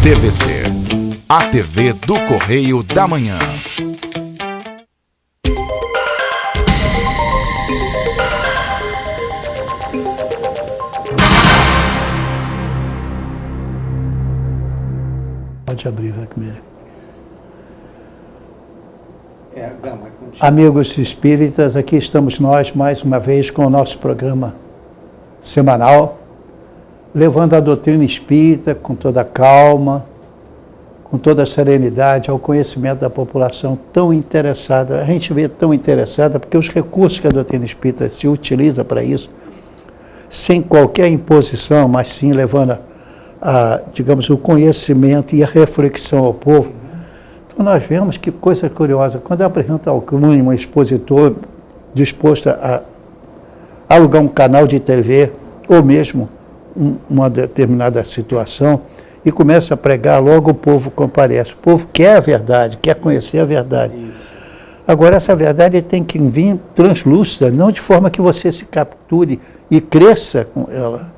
TVC, a TV do Correio da Manhã. Pode abrir, vai comigo. Amigos espíritas, aqui estamos nós mais uma vez com o nosso programa semanal, levando a doutrina espírita com toda a calma, com toda a serenidade ao conhecimento da população tão interessada. A gente vê tão interessada porque os recursos que a doutrina espírita se utiliza para isso, sem qualquer imposição, mas sim levando digamos, o conhecimento e a reflexão ao povo. Então nós vemos que coisa curiosa, quando apresenta ao Clune um expositor disposto a alugar um canal de TV, ou mesmo uma determinada situação, e começa a pregar, logo o povo comparece. O povo quer a verdade, quer conhecer a verdade. Agora, essa verdade tem que vir translúcida, não de forma que você se capture e cresça com ela.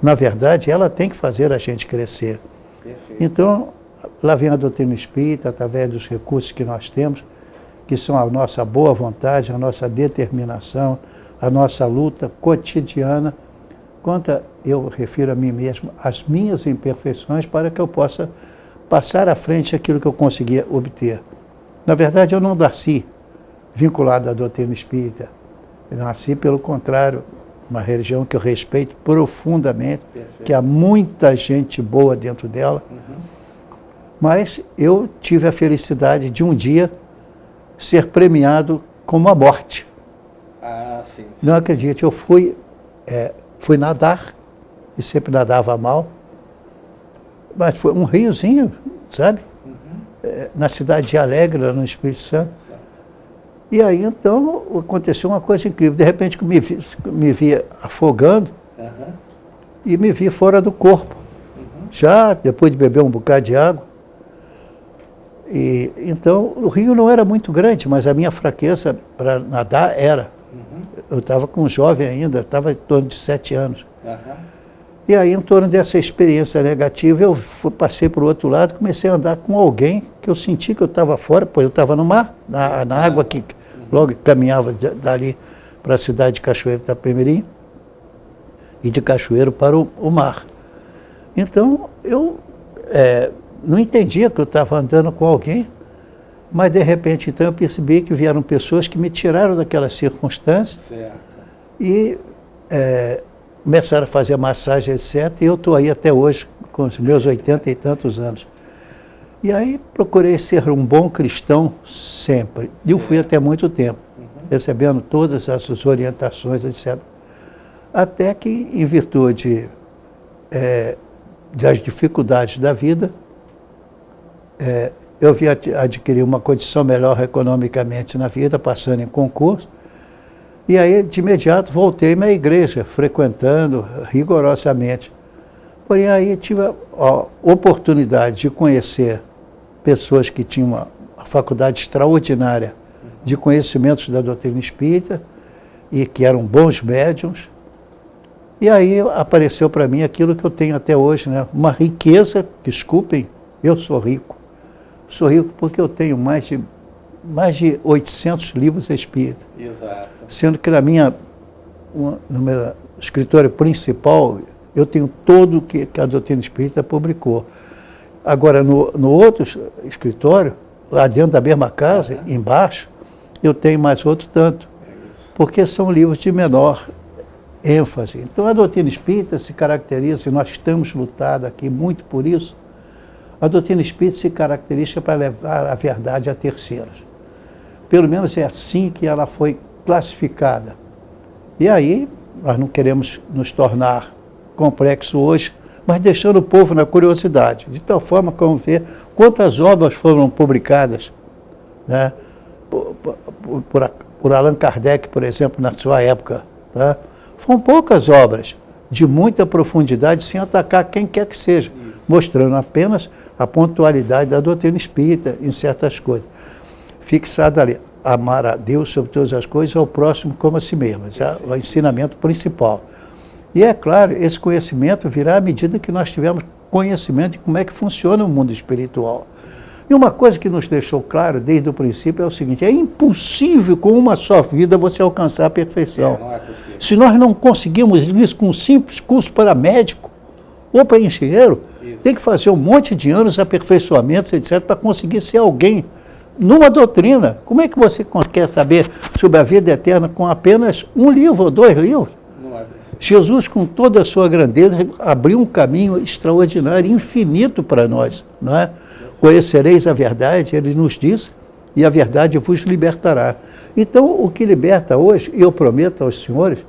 Na verdade, ela tem que fazer a gente crescer. Perfeito. Então, lá vem a doutrina espírita, através dos recursos que nós temos, que são a nossa boa vontade, a nossa determinação, a nossa luta cotidiana, quanto eu refiro a mim mesmo, as minhas imperfeições, para que eu possa passar à frente aquilo que eu conseguia obter. Na verdade, eu não nasci vinculado à doutrina espírita. Eu nasci, pelo contrário, uma religião que eu respeito profundamente, perfeito, que há muita gente boa dentro dela, mas eu tive a felicidade de um dia ser premiado com uma morte. Sim. Não acredite, eu fui nadar, e sempre nadava mal, mas foi um riozinho, sabe? Na cidade de Alegre, no Espírito Santo. Certo. E aí, então, aconteceu uma coisa incrível. De repente, me vi afogando e me vi fora do corpo. Já depois de beber um bocado de água. E, então, o rio não era muito grande, mas a minha fraqueza para nadar era. Eu estava com um jovem ainda, estava em torno de 7 anos. E aí, em torno dessa experiência negativa, eu passei para o outro lado, comecei a andar com alguém que eu senti que eu estava fora, pois eu estava no mar, na água que logo caminhava dali para a cidade de Cachoeiro de Itapemirim, e de Cachoeiro para o mar. Então, eu não entendia que eu estava andando com alguém, mas de repente, então, eu percebi que vieram pessoas que me tiraram daquela circunstância. Certo. E começaram a fazer massagem, etc. E eu estou aí até hoje, com os meus 80 e tantos anos. E aí procurei ser um bom cristão sempre. E eu fui até muito tempo, recebendo todas essas orientações, etc. Até que, em virtude das dificuldades da vida, eu vim adquirir uma condição melhor economicamente na vida, passando em concurso. E aí, de imediato, voltei-me à igreja, frequentando rigorosamente. Porém, aí tive a oportunidade de conhecer pessoas que tinham uma faculdade extraordinária de conhecimentos da doutrina espírita e que eram bons médiuns. E aí apareceu para mim aquilo que eu tenho até hoje, né? Uma riqueza, desculpem, eu sou rico. Sou rico porque eu tenho mais de 800 livros espíritas. Exato. Sendo que no meu escritório principal, eu tenho tudo o que a doutrina espírita publicou. Agora, no outro escritório, lá dentro da mesma casa, embaixo, eu tenho mais outro tanto, porque são livros de menor ênfase. Então, a doutrina espírita se caracteriza, e nós estamos lutando aqui muito por isso, a doutrina espírita se caracteriza para levar a verdade a terceiros. Pelo menos é assim que ela foi classificada. E aí, nós não queremos nos tornar complexo hoje, mas deixando o povo na curiosidade, de tal forma que vamos ver quantas obras foram publicadas, né, por Allan Kardec, por exemplo, na sua época. Tá? Foram poucas obras, de muita profundidade, sem atacar quem quer que seja, mostrando apenas a pontualidade da doutrina espírita em certas coisas. Fixada ali, amar a Deus sobre todas as coisas, ao próximo como a si mesmo, já o ensinamento principal. E é claro, esse conhecimento virá à medida que nós tivermos conhecimento de como é que funciona o mundo espiritual. E uma coisa que nos deixou claro desde o princípio é o seguinte: é impossível com uma só vida você alcançar a perfeição. Não é possível. Se nós não conseguimos isso com um simples curso para médico ou para engenheiro, tem que fazer um monte de anos, aperfeiçoamentos, etc., para conseguir ser alguém numa doutrina. Como é que você quer saber sobre a vida eterna com apenas um livro ou 2 livros? Não é possível. Jesus, com toda a sua grandeza, abriu um caminho extraordinário, infinito para nós, não é? Conhecereis a verdade, ele nos diz, e a verdade vos libertará. Então, o que liberta hoje, e eu prometo aos senhores,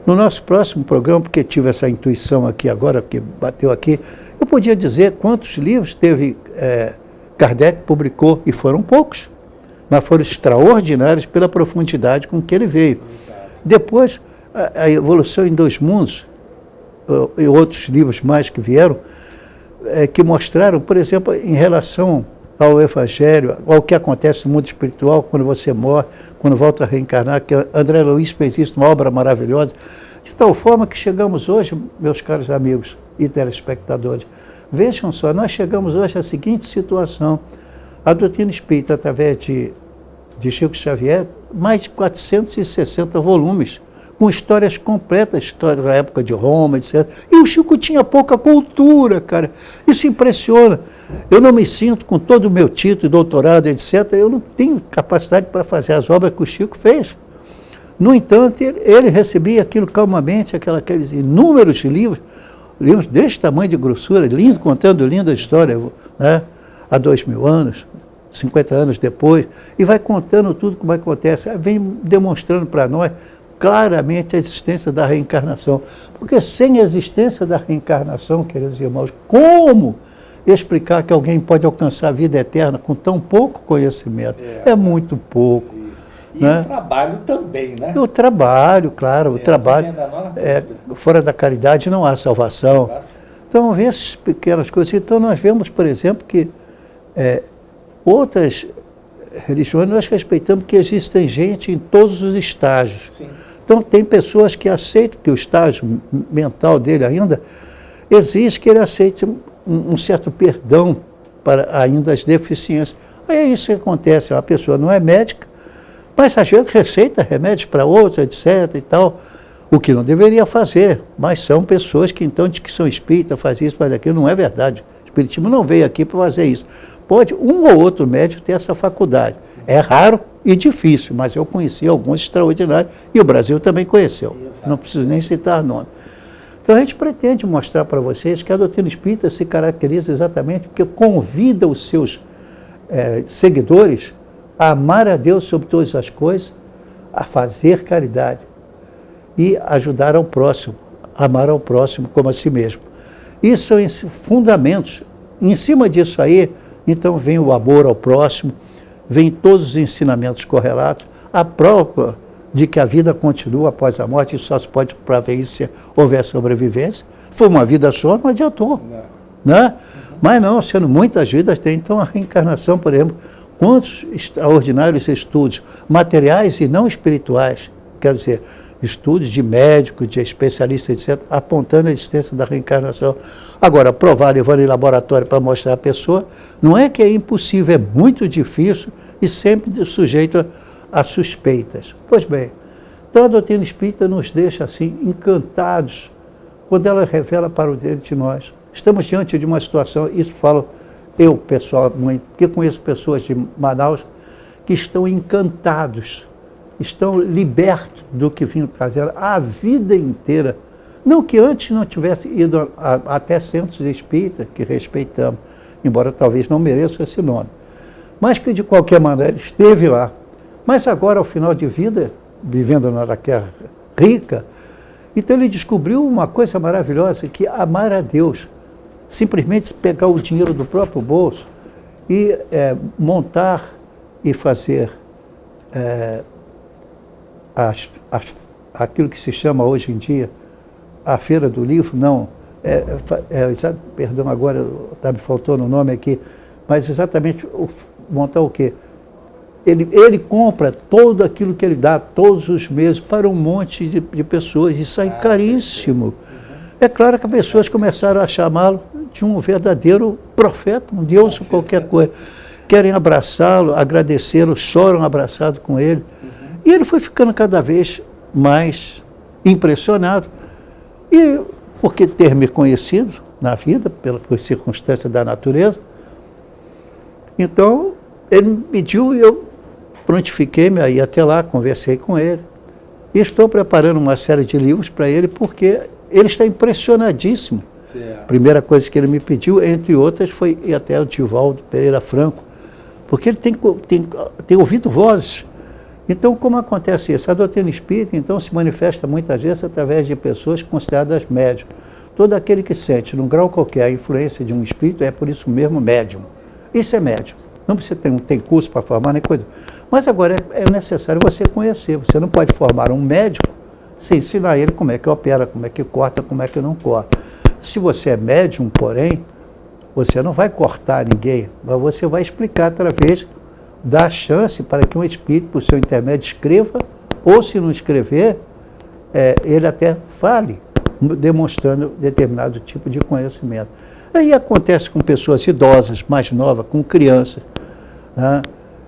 no nosso próximo programa, porque tive essa intuição aqui agora, que bateu aqui, eu podia dizer quantos livros teve Kardec publicou, e foram poucos, mas foram extraordinários pela profundidade com que ele veio. Depois, a Evolução em 2 Mundos, e outros livros mais que vieram, que mostraram, por exemplo, em relação ao Evangelho, ao que acontece no mundo espiritual quando você morre, quando volta a reencarnar, que André Luiz fez isso numa obra maravilhosa, de tal forma que chegamos hoje, meus caros amigos e telespectadores, vejam só, nós chegamos hoje à seguinte situação: a doutrina espírita, através de Chico Xavier, mais de 460 volumes, com histórias completas, história da época de Roma, etc. E o Chico tinha pouca cultura, cara. Isso impressiona. Eu não me sinto, com todo o meu título, doutorado, etc., eu não tenho capacidade para fazer as obras que o Chico fez. No entanto, ele recebia aquilo calmamente, aqueles inúmeros livros desse tamanho de grossura, lindo, contando linda história, né? Há 2000 anos, 50 anos depois, e vai contando tudo como acontece, vem demonstrando para nós claramente a existência da reencarnação. Porque sem a existência da reencarnação, queridos irmãos, como explicar que alguém pode alcançar a vida eterna com tão pouco conhecimento? É muito pouco. E né? O trabalho também, né? O trabalho, claro, o trabalho. Fora da caridade não há salvação. Então, vê essas pequenas coisas. Então, nós vemos, por exemplo, que outras religiões nós respeitamos que existem gente em todos os estágios. Sim. Então, tem pessoas que aceitam que o estágio mental dele ainda exige que ele aceite um certo perdão para ainda as deficiências. Aí é isso que acontece, a pessoa não é médica, mas a gente receita remédios para outros, etc. e tal, o que não deveria fazer, mas são pessoas que então que são espíritas, fazem isso, fazem aquilo, não é verdade. O espiritismo não veio aqui para fazer isso. Pode um ou outro médico ter essa faculdade. É raro e difícil, mas eu conheci alguns extraordinários e o Brasil também conheceu. Não preciso nem citar nome. Então a gente pretende mostrar para vocês que a doutrina espírita se caracteriza exatamente porque convida os seus seguidores a amar a Deus sobre todas as coisas, a fazer caridade e ajudar ao próximo, amar ao próximo como a si mesmo. Isso são fundamentos. Em cima disso aí, então vem o amor ao próximo, vem todos os ensinamentos correlatos, a prova de que a vida continua após a morte, e só se pode provar isso se houver sobrevivência. Foi uma vida só, não adiantou. Né? Mas não, sendo muitas vidas, tem então a reencarnação, por exemplo, quantos extraordinários estudos materiais e não espirituais, quer dizer, estudos de médicos, de especialistas, etc., apontando a existência da reencarnação. Agora, provar levando em laboratório para mostrar a pessoa, não é que é impossível, é muito difícil e sempre sujeito a suspeitas. Pois bem, então a doutrina espírita nos deixa assim encantados quando ela revela para o dentro de nós. Estamos diante de uma situação, isso falo eu, pessoal, porque conheço pessoas de Manaus que estão encantados, estão libertos do que vinham fazendo a vida inteira. Não que antes não tivesse ido até centros espíritas, que respeitamos, embora talvez não mereça esse nome, mas que de qualquer maneira esteve lá. Mas agora, ao final de vida, vivendo na terra rica, então ele descobriu uma coisa maravilhosa, que amar a Deus, simplesmente pegar o dinheiro do próprio bolso e montar e fazer aquilo que se chama hoje em dia a Feira do Livro, não, perdão, agora me faltou no nome aqui, mas exatamente montar o quê? Ele compra todo aquilo que ele dá todos os meses para um monte de pessoas, e sai caríssimo. É claro que as pessoas começaram a chamá-lo de um verdadeiro profeta, um Deus ou qualquer coisa. Querem abraçá-lo, agradecê-lo, choram abraçado com ele. E ele foi ficando cada vez mais impressionado. E porque ter me conhecido na vida, por circunstância da natureza, então ele me pediu e eu prontifiquei-me a ir até lá, conversei com ele. E estou preparando uma série de livros para ele, porque ele está impressionadíssimo. A primeira coisa que ele me pediu, entre outras, foi ir até o Divaldo Pereira Franco, porque ele tem ouvido vozes. Então, como acontece isso? A doutrina espírita, então, se manifesta muitas vezes através de pessoas consideradas médium. Todo aquele que sente, num grau qualquer, a influência de um espírito, é por isso mesmo médium. Isso é médium. Não precisa ter curso para formar, nem coisa. Mas agora é necessário você conhecer. Você não pode formar um médico sem ensinar ele como é que opera, como é que corta, como é que não corta. Se você é médium, porém, você não vai cortar ninguém, mas você vai explicar através da chance para que um espírito, por seu intermédio, escreva, ou se não escrever, ele até fale, demonstrando determinado tipo de conhecimento. Aí acontece com pessoas idosas, mais novas, com crianças, né?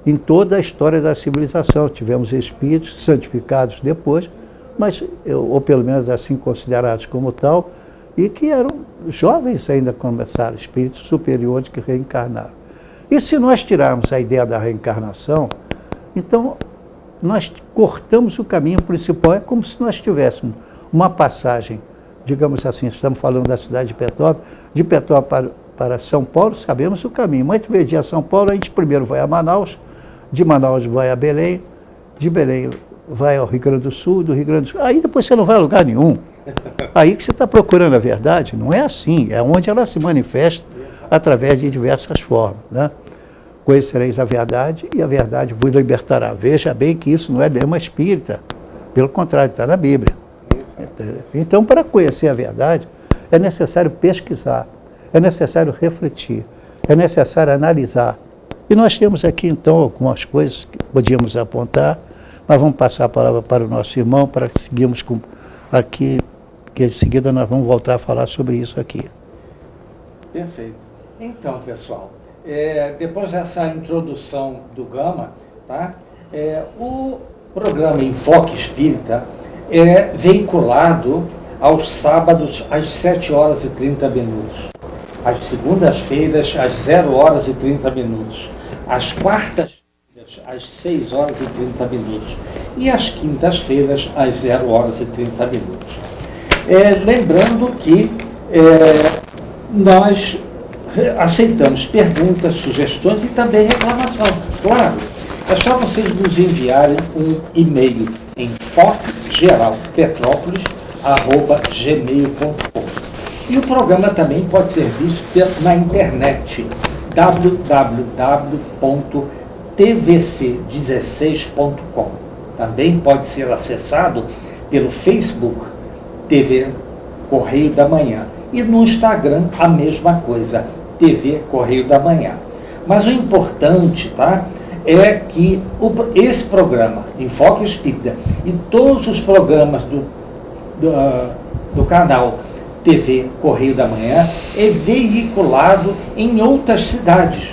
Em toda a história da civilização. Tivemos espíritos santificados depois, mas, ou pelo menos assim considerados como tal, e que eram jovens ainda começaram, espíritos superiores que reencarnaram. E se nós tirarmos a ideia da reencarnação, então nós cortamos o caminho principal. É como se nós tivéssemos uma passagem, digamos assim, estamos falando da cidade de Petrópolis para São Paulo, sabemos o caminho. Mas de dia a São Paulo, a gente primeiro vai a Manaus, de Manaus vai a Belém, de Belém vai ao Rio Grande do Sul, do Rio Grande do Sul, aí depois você não vai a lugar nenhum. Aí que você está procurando a verdade, não é assim, é onde ela se manifesta através de diversas formas, né? Conhecereis a verdade e a verdade vos libertará. Veja bem que isso não é lema espírita, pelo contrário, está na Bíblia. Então, para conhecer a verdade, é necessário pesquisar, é necessário refletir, é necessário analisar. E nós temos aqui, então, algumas coisas que podíamos apontar, mas vamos passar a palavra para o nosso irmão, para que seguirmos aqui, que em seguida nós vamos voltar a falar sobre isso aqui. Perfeito. Então, pessoal, depois dessa introdução do Gama, tá? O programa Enfoque Espírita é veiculado aos sábados às 7h30, às segundas-feiras às 0h30, às quartas-feiras às 6h30 e às quintas-feiras às 0h30. Lembrando que nós aceitamos perguntas, sugestões e também reclamação. Claro, é só vocês nos enviarem um e-mail em enfoquegeralpetrópolis@gmail.com. E o programa também pode ser visto na internet, www.tvc16.com. Também pode ser acessado pelo Facebook, TV Correio da Manhã. E no Instagram, a mesma coisa, TV Correio da Manhã. Mas o importante, tá, é que esse programa, Enfoque Espírita, e todos os programas do canal TV Correio da Manhã é veiculado em outras cidades.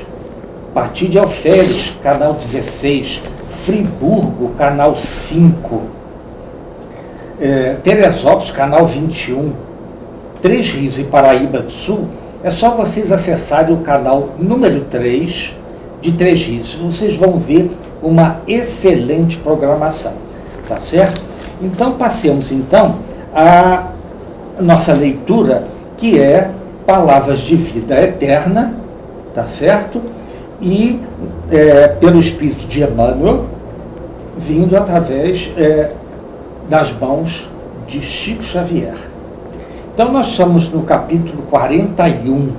A partir de Alferes, canal 16, Friburgo, canal 5, Teresópolis, canal 21, Três Rios e Paraíba do Sul, é só vocês acessarem o canal número 3 de Três Rios. Vocês vão ver uma excelente programação, tá certo? Então, passemos então a nossa leitura, que é Palavras de Vida Eterna, tá certo? E pelo Espírito de Emmanuel, vindo através das mãos de Chico Xavier. Então, nós estamos no capítulo 41,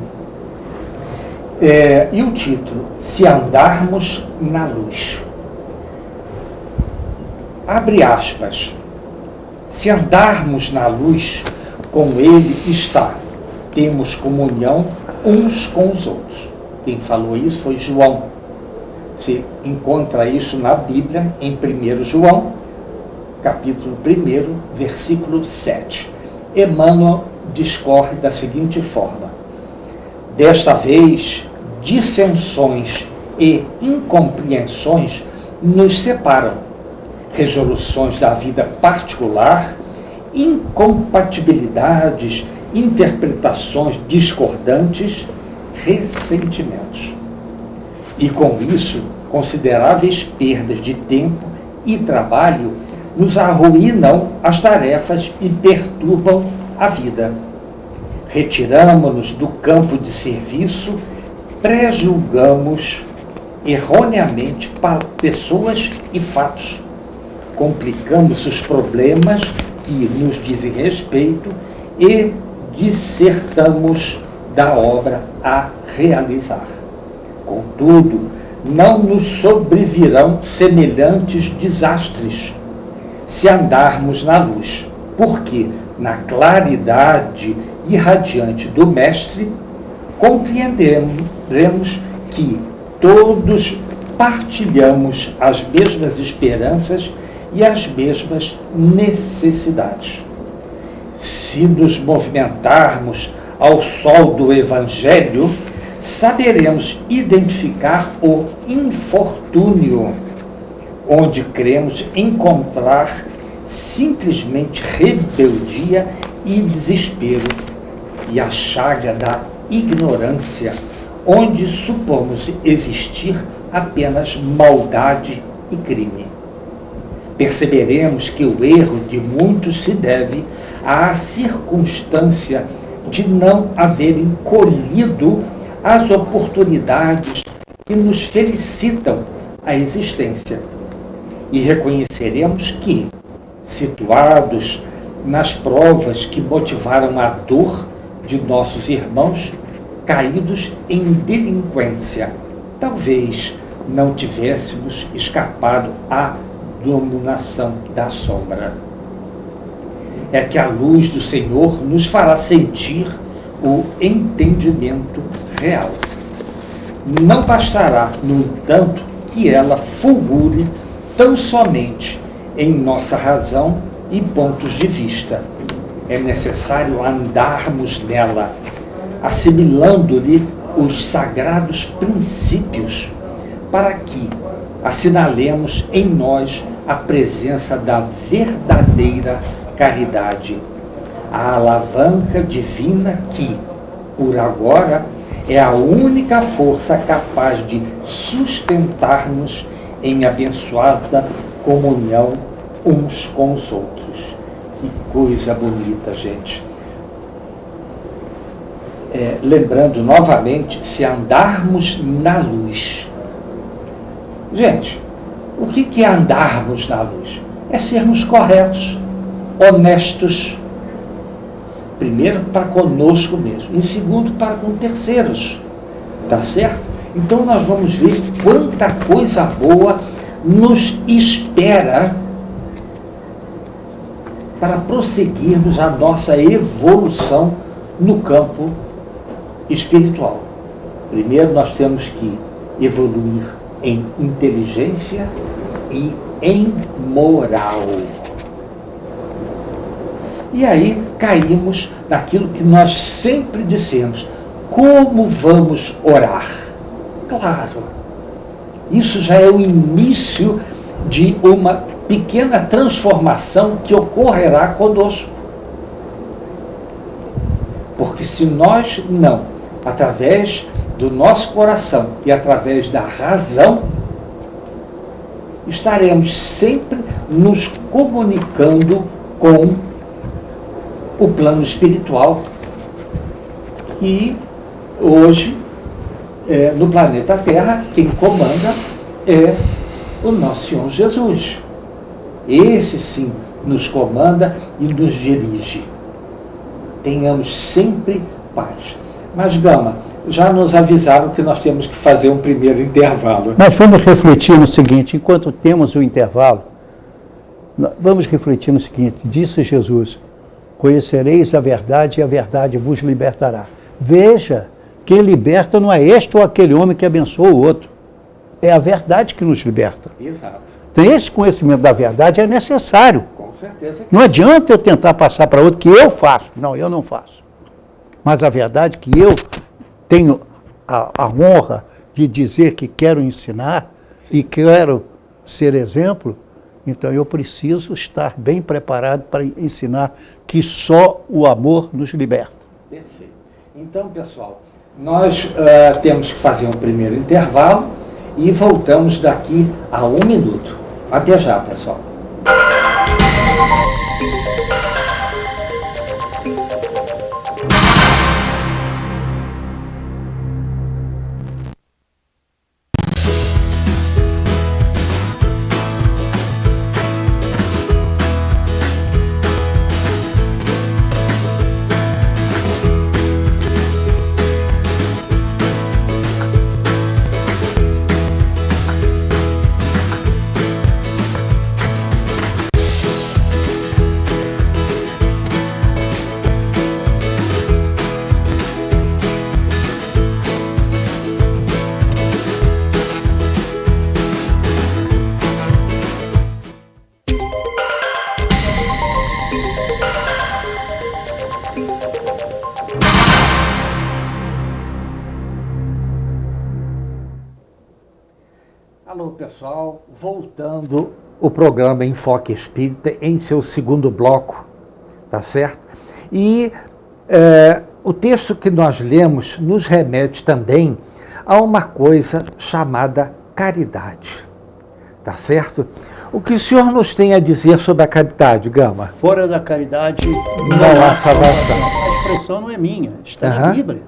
e o título, Se Andarmos na Luz. Abre aspas. Se andarmos na luz, com Ele está. Temos comunhão uns com os outros. Quem falou isso foi João. Você encontra isso na Bíblia, em 1 João, capítulo 1, versículo 7. Emmanuel discorre da seguinte forma. Desta vez, dissensões e incompreensões nos separam. Resoluções da vida particular, incompatibilidades, interpretações discordantes, ressentimentos. E com isso, consideráveis perdas de tempo e trabalho nos arruinam as tarefas e perturbam a vida. Retiramo-nos do campo de serviço, prejulgamos erroneamente pessoas e fatos, complicamos os problemas que nos dizem respeito e dissertamos da obra a realizar. Contudo, não nos sobrevirão semelhantes desastres se andarmos na luz, porque na claridade irradiante do Mestre compreenderemos que todos partilhamos as mesmas esperanças e as mesmas necessidades. Se nos movimentarmos ao sol do Evangelho, saberemos identificar o infortúnio, onde cremos encontrar simplesmente rebeldia e desespero, e a chaga da ignorância, onde supomos existir apenas maldade e crime. Perceberemos que o erro de muitos se deve à circunstância de não haverem colhido as oportunidades que nos felicitam a existência. E reconheceremos que, situados nas provas que motivaram a dor de nossos irmãos caídos em delinquência, talvez não tivéssemos escapado à dominação da sombra. É que a luz do Senhor nos fará sentir o entendimento real. Não bastará, no entanto, que ela fulgure tão somente em nossa razão e pontos de vista. É necessário andarmos nela, assimilando-lhe os sagrados princípios, para que assinalemos em nós a presença da verdadeira caridade, a alavanca divina que, por agora, é a única força capaz de sustentar-nos em abençoada comunhão uns com os outros. Que coisa bonita, gente. Lembrando novamente, se andarmos na luz. Gente, o que é andarmos na luz? É sermos corretos, honestos, primeiro para conosco mesmo, em segundo para com terceiros, tá certo? Então nós vamos ver quanta coisa boa nos espera para prosseguirmos a nossa evolução no campo espiritual. Primeiro nós temos que evoluir em inteligência e em moral. E aí caímos naquilo que nós sempre dissemos: como vamos orar? Claro, isso já é o início de uma pequena transformação que ocorrerá conosco. Porque se nós não, através do nosso coração e através da razão, estaremos sempre nos comunicando com o plano espiritual, e hoje, no planeta Terra, quem comanda é o nosso Senhor Jesus. Esse sim nos comanda e nos dirige. Tenhamos sempre paz. Mas, Gama, já nos avisaram que nós temos que fazer um primeiro intervalo. Nós vamos refletir no seguinte: enquanto temos o intervalo, vamos refletir no seguinte: disse Jesus: conhecereis a verdade e a verdade vos libertará. Veja, quem liberta não é este ou aquele homem que abençoa o outro. É a verdade que nos liberta. Exato. Então, esse conhecimento da verdade é necessário. Com certeza. Não adianta eu tentar passar para outro que eu faço. Não, eu não faço. Mas a verdade que eu tenho a honra de dizer que quero ensinar e quero ser exemplo, então eu preciso estar bem preparado para ensinar que só o amor nos liberta. Perfeito. Então, pessoal, nós temos que fazer um primeiro intervalo e voltamos daqui a 1 minuto. Até já, pessoal. Alô, pessoal, voltando o programa Enfoque Espírita em seu segundo bloco, tá certo? E o texto que nós lemos nos remete também a uma coisa chamada caridade, tá certo? O que o senhor nos tem a dizer sobre a caridade, Gama? Fora da caridade não há salvação. A expressão não é minha, está na Bíblia.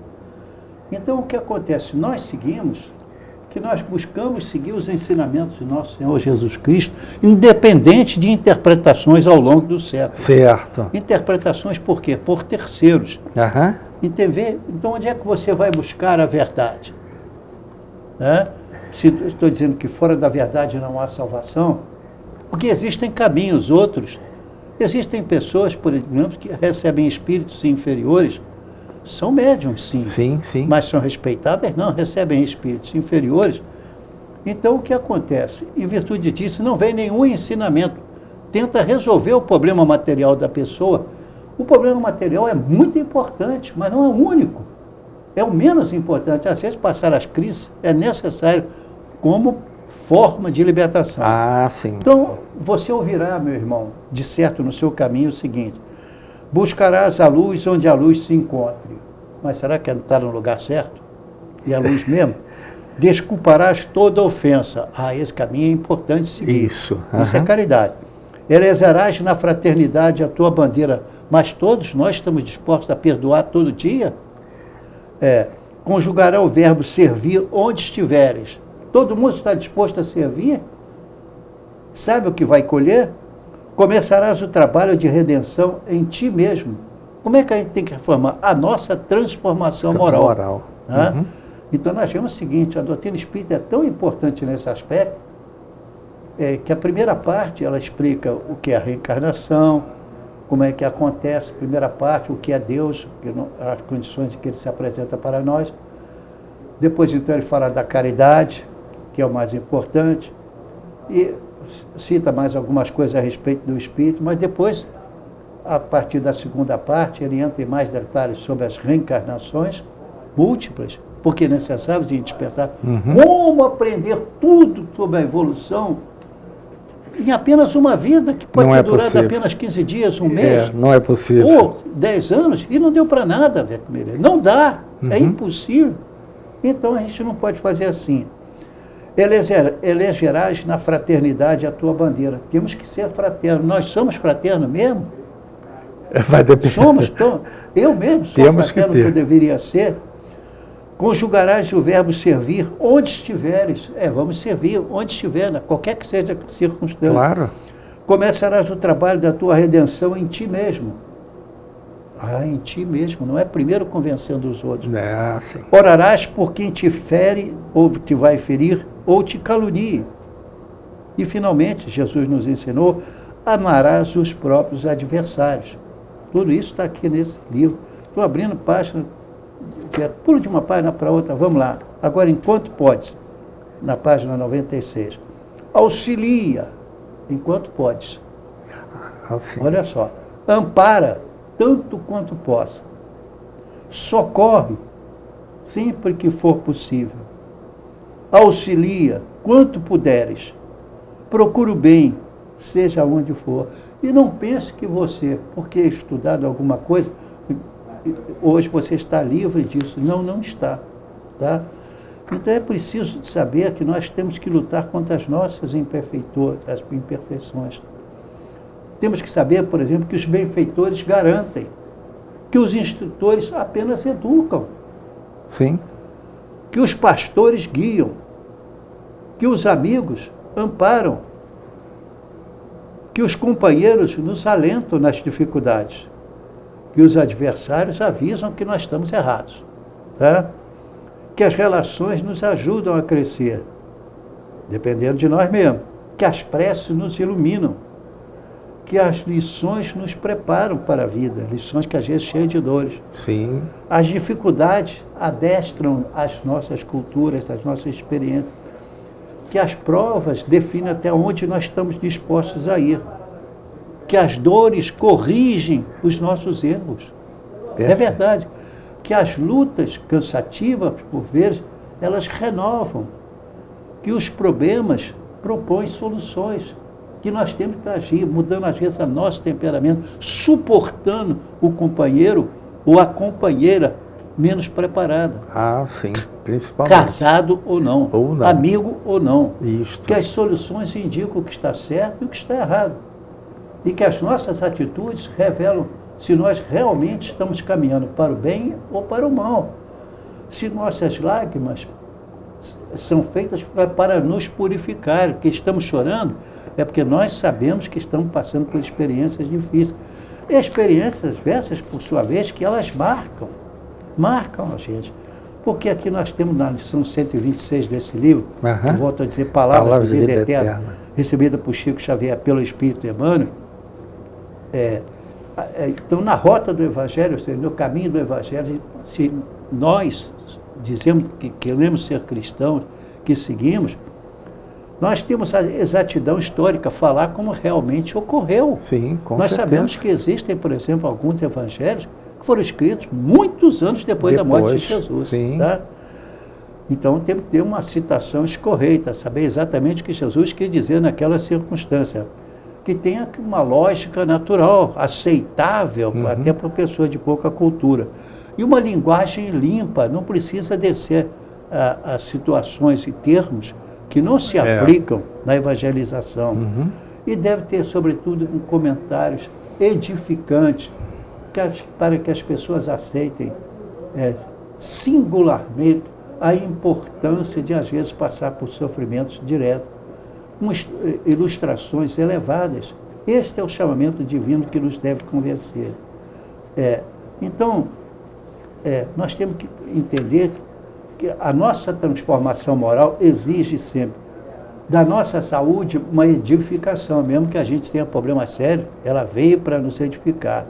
Então o que acontece? Nós buscamos seguir os ensinamentos de nosso Senhor Jesus Cristo, independente de interpretações ao longo do século. Certo. Interpretações por quê? Por terceiros. Entender? Então, onde é que você vai buscar a verdade? Se estou dizendo que fora da verdade não há salvação, porque existem caminhos outros. Existem pessoas, por exemplo, que recebem espíritos inferiores. São médiums, sim. Sim. Mas são respeitáveis? Não, recebem espíritos inferiores. Então, o que acontece? Em virtude disso, não vem nenhum ensinamento. Tenta resolver o problema material da pessoa. O problema material é muito importante, mas não é o único. É o menos importante. Às vezes, passar as crises é necessário como forma de libertação. Sim. Então, você ouvirá, meu irmão, de certo no seu caminho o seguinte: buscarás a luz onde a luz se encontre. Mas será que está no lugar certo? E a luz mesmo? Desculparás toda ofensa. Esse caminho é importante seguir. Isso é caridade. Elegerás na fraternidade a tua bandeira. Mas todos nós estamos dispostos a perdoar todo dia? Conjugará o verbo servir onde estiveres. Todo mundo está disposto a servir? Sabe o que vai colher? Começarás o trabalho de redenção em ti mesmo. Como é que a gente tem que reformar? A nossa transformação moral. Então nós vemos o seguinte: a doutrina espírita é tão importante nesse aspecto, que a primeira parte ela explica o que é a reencarnação, como é que acontece, a primeira parte, o que é Deus, as condições em que ele se apresenta para nós. Depois então ele fala da caridade, que é o mais importante, e cita mais algumas coisas a respeito do espírito, mas depois, a partir da segunda parte, ele entra em mais detalhes sobre as reencarnações múltiplas, porque é necessário a gente pensar como aprender tudo sobre a evolução em apenas uma vida, que pode ter durado apenas 15 dias, um mês. Não é possível. Ou 10 anos, e não deu para nada, velho. Não dá, é impossível. Então a gente não pode fazer assim. Elegerás na fraternidade a tua bandeira. Temos que ser fraternos. Nós somos fraternos mesmo? Vai depender. Somos. Eu mesmo sou fraterno que eu deveria ser. Conjugarás o verbo servir onde estiveres. Vamos servir onde estiver, qualquer que seja a circunstância. Claro. Começarás o trabalho da tua redenção em ti mesmo. Em ti mesmo, não é primeiro convencendo os outros. Sim. Orarás por quem te fere, ou te vai ferir, ou te calunie. E, finalmente, Jesus nos ensinou: amarás os próprios adversários. Tudo isso está aqui nesse livro. Estou abrindo página, pulo de uma página para outra, vamos lá. Agora, enquanto podes, na página 96. Auxilia, enquanto podes. Olha só. Ampara, tanto quanto possa. Socorre, sempre que for possível. Auxilia quanto puderes. Procura o bem, seja onde for. E não pense que você, porque estudado alguma coisa, hoje você está livre disso. Não, não está. Tá? Então é preciso saber que nós temos que lutar contra as nossas imperfeições. Temos que saber, por exemplo, que os benfeitores garantem, que os instrutores apenas educam. Sim. Que os pastores guiam, que os amigos amparam, que os companheiros nos alentam nas dificuldades, que os adversários avisam que nós estamos errados, tá? Que as relações nos ajudam a crescer, dependendo de nós mesmos, que as preces nos iluminam, que as lições nos preparam para a vida, lições que às vezes cheias de dores. Sim. As dificuldades adestram as nossas culturas, as nossas experiências, que as provas definem até onde nós estamos dispostos a ir, que as dores corrigem os nossos erros. É verdade. Que as lutas cansativas, por vezes, elas renovam, que os problemas propõem soluções, que nós temos que agir, mudando às vezes o nosso temperamento, suportando o companheiro ou a companheira menos preparada. Ah, sim, principalmente. Casado ou não, amigo ou não. Isto. Que as soluções indicam o que está certo e o que está errado. E que as nossas atitudes revelam se nós realmente estamos caminhando para o bem ou para o mal. Se nossas lágrimas são feitas para nos purificar, que estamos chorando, é porque nós sabemos que estamos passando por experiências difíceis. Experiências essas, por sua vez, que elas marcam a gente. Porque aqui nós temos na lição 126 desse livro, eu volto a dizer, Palavras de Vida Eterna, recebida por Chico Xavier pelo Espírito Emmanuel. Então, na rota do Evangelho, ou seja, no caminho do Evangelho, se nós dizemos que queremos ser cristãos, que seguimos, nós temos a exatidão histórica, falar como realmente ocorreu. Sim, com nós certeza. Sabemos que existem, por exemplo, alguns evangelhos que foram escritos muitos anos depois da morte de Jesus. Sim. Tá? Então, temos que ter uma citação escorreita, saber exatamente o que Jesus quis dizer naquela circunstância, que tenha uma lógica natural, aceitável, até para pessoa de pouca cultura. E uma linguagem limpa, não precisa descer a situações e termos que não se aplicam na evangelização. E deve ter, sobretudo, comentários edificantes, para que as pessoas aceitem singularmente a importância de, às vezes, passar por sofrimentos diretos, com ilustrações elevadas. Este é o chamamento divino que nos deve convencer. Então, nós temos que entender que a nossa transformação moral exige sempre da nossa saúde uma edificação, mesmo que a gente tenha problema sério, ela veio para nos edificar.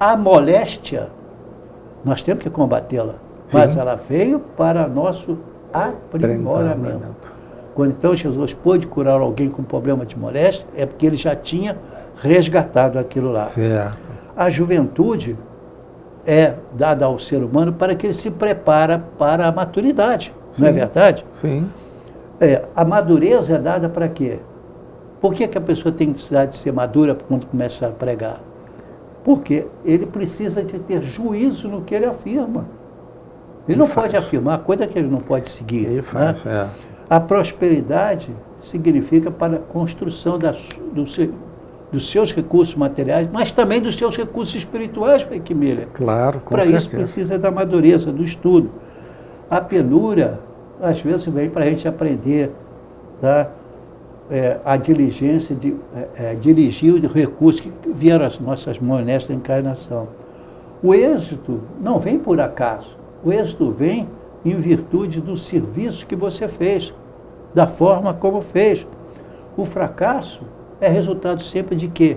A moléstia, nós temos que combatê-la, mas ela veio para nosso aprimoramento. Quando então Jesus pôde curar alguém com problema de moléstia, é porque ele já tinha resgatado aquilo lá. Certo. A juventude é dada ao ser humano para que ele se prepare para a maturidade, não é verdade? Sim. A madureza é dada para quê? Por que a pessoa tem necessidade de ser madura quando começa a pregar? Porque ele precisa de ter juízo no que ele afirma. Ele não pode afirmar coisa que ele não pode seguir. Ele faz, A prosperidade significa para a construção dos seus recursos materiais, mas também dos seus recursos espirituais, Peck Miller. Claro, com Para certeza. isso precisa da madureza, do estudo. A penúria, às vezes, vem para a gente aprender, tá? A diligência de dirigir os recursos que vieram às nossas mãos nesta encarnação. O êxito não vem por acaso. O êxito vem em virtude do serviço que você fez, da forma como fez. O fracasso é resultado sempre de quê?